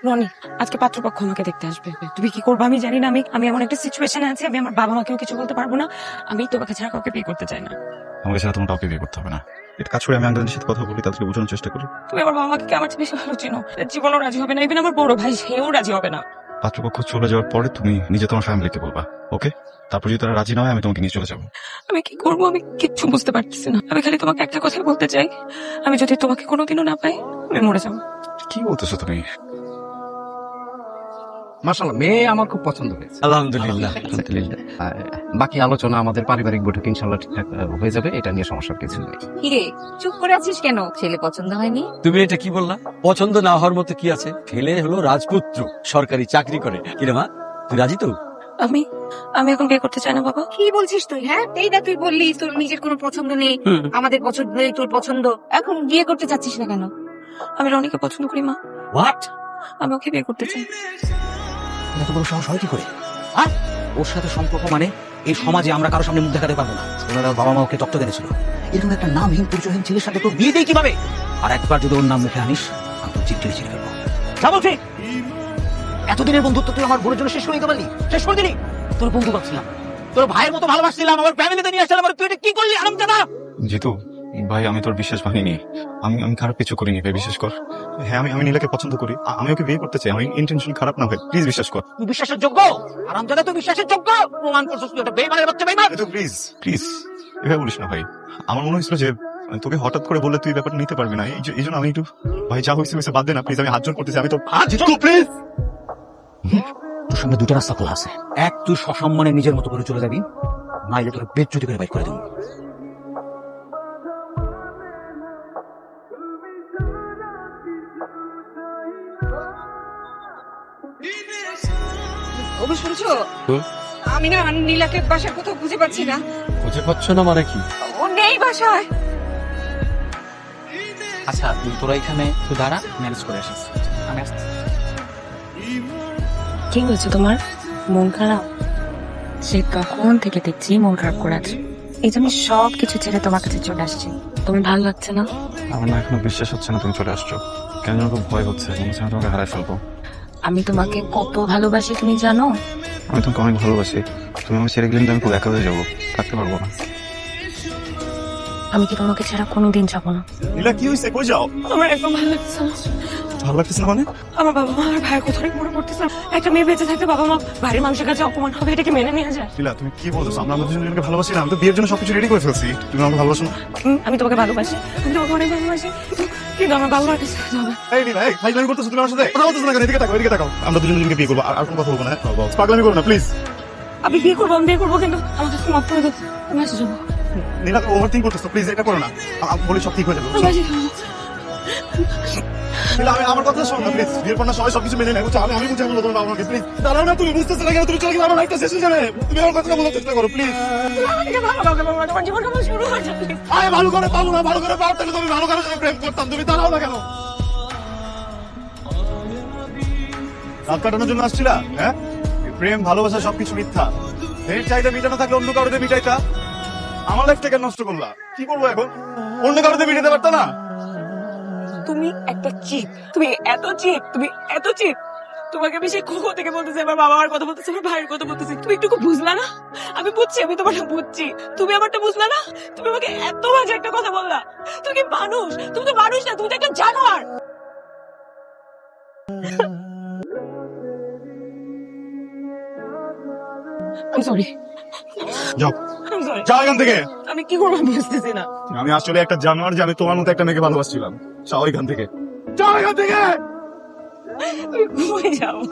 রনি, আজকে পাত্রপক্ষ আমাকে দেখতে আসবে। তুমি কি করবো আমি জানি না। আমি এমন একটা সিচুয়েশনে আছি, আমি আমার বাবা মাকেও কিছু বলতে পারবো না। আমি তোমাকে ছাড়া কাউকে বিয়ে করতে চাই না। আমাকে ছাড়া তোমার কাউকে বিয়ে করতে হবে না। এটা কাজ করে আমি আঙ্কেলের সাথে কথা বলি, তাদেরকে বোঝানোর চেষ্টা করি। তুমি আমার বাবা মাকে আমার চেয়ে বেশি ভালো চিনো। জীবনও রাজি হবে না, ইভেন আমার বড় ভাই সেও রাজি হবে না। পাত্রপক্ষ চলে যাওয়ার পরে তুমি নিজে তোমার ফ্যামিলিকে বলবা, ওকে? তারপর যদি তারা রাজি না হয় আমি তোমাকে নিয়ে চলে যাবো। আমি কি করবো আমি কিচ্ছু বুঝতে পারতেছি না। আমি খালি তোমাকে একটা কথাই বলতে চাই, আমি যদি তোমাকে কোনোদিনও না পাই আমি মরে যাবো। কি বলতেছো তুমি? মাশাআল্লাহ, মেয়ে আমার খুব পছন্দ হয়েছে। আলহামদুলিল্লাহ। আর বাকি আলোচনা আমাদের পারিবারিক বৈঠক ইনশাআল্লাহ ঠিকঠাক হয়ে যাবে, এটা নিয়ে সমস্যার কিছু নেই। কিরে চুপ করে আছিস কেন? ছেলে পছন্দ হয়নি? তুমি এটা কি বললা? পছন্দ না হওয়ার মতো কি আছে? ছেলে হলো রাজপুত্র, সরকারি চাকরি করে। কিরে মা, তুই রাজি তো? আমি এখন বিয়ে করতে চাই না বাবা। কি বলছিস তুই? হ্যাঁ, এই না তুই বললি তোর নিজের কোনো পছন্দ নেই, আমাদের পছন্দ নেই, তোর পছন্দ। এখন বিয়ে করতে চাচ্ছিস না কেন? আমি রনিকে পছন্দ করি মা, হোয়াট? আমি ওকে বিয়ে করতে চাই। এত বড় সাহস হয় কি করে? আর ওর সাথে সম্পর্ক মানে এই সমাজে আমরা কারোর সামনে মুখ দেখাতে পারবো না। ওনারা বাবা মা ওকে তত্ত্ব দিয়েছিল, এরকম একটা নামহীন পরিচয়হীন ছেলের সাথে তো বিয়ে দেয় কিভাবে? আর একবার যদি ওর নাম মুখে আনিস আমি তোর চিঠি ছিঁড়ে ফেলবো। যা বলছি, এতদিনের বন্ধুত্ব তুই আমার বোনের জন্য শেষ করে দিতে পারলি? শেষ করে দিলি? তোর বন্ধু ভাবছিলাম, তোর ভাইয়ের মতো ভালোবাসছিলাম, আমার ফ্যামিলিতে নিয়ে আসলাম, আর তুই এটা কি করলি আরামজাদা? জিতু ভাই, আমি তোর বিশ্বাস ভাঙিনি। আমি খারাপ কিছু করিনি ভাই, বিশ্বাস কর। হ্যাঁ, আমি নীলাকে পছন্দ করি, আমি ওকে বিয়ে করতে চাই। আমার ইন্টেনশন খারাপ না ভাই, প্লিজ বিশ্বাস কর। তুই বিশ্বাসের যোগ্য? আরামজাদা তুই বিশ্বাসের যোগ্য? প্রমাণ করছিস তুই একটা বেইমানের বাচ্চা, বেইমান। প্লিজ প্লিজ এভাবে বলিস না ভাই। আমার মনে হয়েছিল যে তোকে হঠাৎ করে বললে তুই ব্যাপারটা নিতে পারবি না, এই জন্য আমি একটু ভাই যা হয়েছে হয়েছে বাদ দে না প্লিজ। আমি হাত জোর করতেছি, আমি তো প্লিজ। তোর সামনে দুটো রাস্তা খোলা আছে, এক তুই সসম্মানে নিজের মতো করে চলে যাবি, নাইলে তোর বেজ্জতি করে বাইর করে দেবো। ওগো শুনছো? আমি না নীলাকে বাসার কোথাও খুঁজে পাচ্ছি না। বুঝে পাচ্ছ না মানে কি? ও নেই বাসায়। আচ্ছা তুই তোরা এখানে তুই দাঁড়া, ম্যানেজ করে আসিস, আমি আসছি। কি হয়েছে তোমার? মন খারাপ? সে কখন থেকে দেখছি মন খারাপ করে আছে, এই জন্য সবকিছু ছেড়ে তোমার কাছে চলে আসছি। তোমার ভালো লাগছে না? আমার না এখনো বিশ্বাস হচ্ছে না তুমি চলে আসছো। কেন যেন খুব ভয় হচ্ছে, মনে হচ্ছে আমি তোমাকে হারাই ফেলবো। আমি তোমাকে কত ভালোবাসি তুমি জানো? আমি তোমাকে অনেক ভালোবাসি। তুমি আমাকে ছেড়ে গেলে কিন্তু আমি খুব একা হয়ে যাবো, থাকতে পারবো না। আমি কি তোমাকে ছাড়া কোনোদিন যাবো না। নীলা কি হয়েছে, কই যাও? আমার একদম ভালো লাগছে না। ভালো লাগতেছে না মানে? আমার বাবা মা আর ভাইয়ের কথা অনেক মনে পড়তেছে। একটা মেয়ে বেঁচে থাকতে বাবা মা বাড়ির মানুষের কাছে অপমান হবে, এটা কি মেনে নেওয়া যায়? নীলা তুমি কি বলছো? আমরা আমাদের দুজনকে ভালোবাসি না? আমি তো বিয়ের জন্য সবকিছু রেডি করে ফেলছি। তুমি আমাকে ভালোবাসো না? আমি তোমাকে ভালোবাসি, আমি তোমাকে অনেক ভালোবাসি, কিন্তু আমার বাবা মার কাছে যেতে হবে। এই নীলা, এই ফাইজলামি করতেছো তুমি আমার সাথে? কথা বলতেছো না কেন? এদিকে তাকাও, এদিকে তাকাও। আমরা দুজনকে বিয়ে করবো, আর কোনো কথা বলবো না। পাগলামি করো না প্লিজ। আমি বিয়ে করবো, আমি বিয়ে করবো, কিন্তু আমাকে মাফ করে দাও। আমি আসে যাবো। নীলা ওভারথিংক করতেছো, প্লিজ এটা করো না। আমি বলি সব ঠিক হয়ে যাবে। আমি আসে যাবো। নীলা আমার কথা শোনো না প্লিজ। বিয়ের পর না সবাই সবকিছু মেনে নেয়, বুঝছো? আমি বুঝে বলবো তোমার বাবাকে, প্লিজ দাঁড়াও না। তুমি বুঝতেছো না কেন? তুমি চলে গেলে আমার লাইফটা শেষ হয়ে যাবে। তুমি আমার কথা বলার চেষ্টা করো প্লিজ। আমাকে ভালো লাগে বাবা, তোমার জীবনটা আমার শুরু হয়ে যাবে। আরে ভালো করে পাবো না, ভালো করে পাও তাহলে তুমি ভালো করে সঙ্গে প্রেম করতাম। তুমি দাঁড়াও না কেন? রাত কাটানোর জন্য আসছিলা? হ্যাঁ, প্রেম ভালোবাসা সবকিছু মিথ্যা। এর চাহিদা মিটানো থাকলে অন্য কারোতে মিটাইতা। আমার লাইফটা কেন নষ্ট করলা? কি করবো এখন? অন্য কারোতে মিটাতে পারতা না? তুমি একটা চিপ, তুমি এত চিপ, তুমি এত চিপ। তোমাকে আমি সেই কখন থেকে বলতেছি, আমার বাবা মার কথা বলতেছি, আমার ভাইয়ের কথা বলতেছি, তুমি একটু বুঝলা না? আমি বুঝছি, আমি তোমারটা বুঝছি, তুমি আমারটা বুঝলা না? তুমি আমাকে এত বাজে একটা কথা বললা। তুমি কি মানুষ? তুমি তো মানুষ না, তুমি তো একটা জানোয়ার। I'm sorry. যাও, I'm sorry. যাও এখান থেকে। আমি কি করবো আমি বুঝতেছি না। আমি আসলে একটা জানোয়ার যে আমি তোমার মতো একটা মেয়েকে ভালোবাসছিলাম। যাও এখান থেকে, যাও এখান থেকে। আমি ঘুমিয়ে যাবো।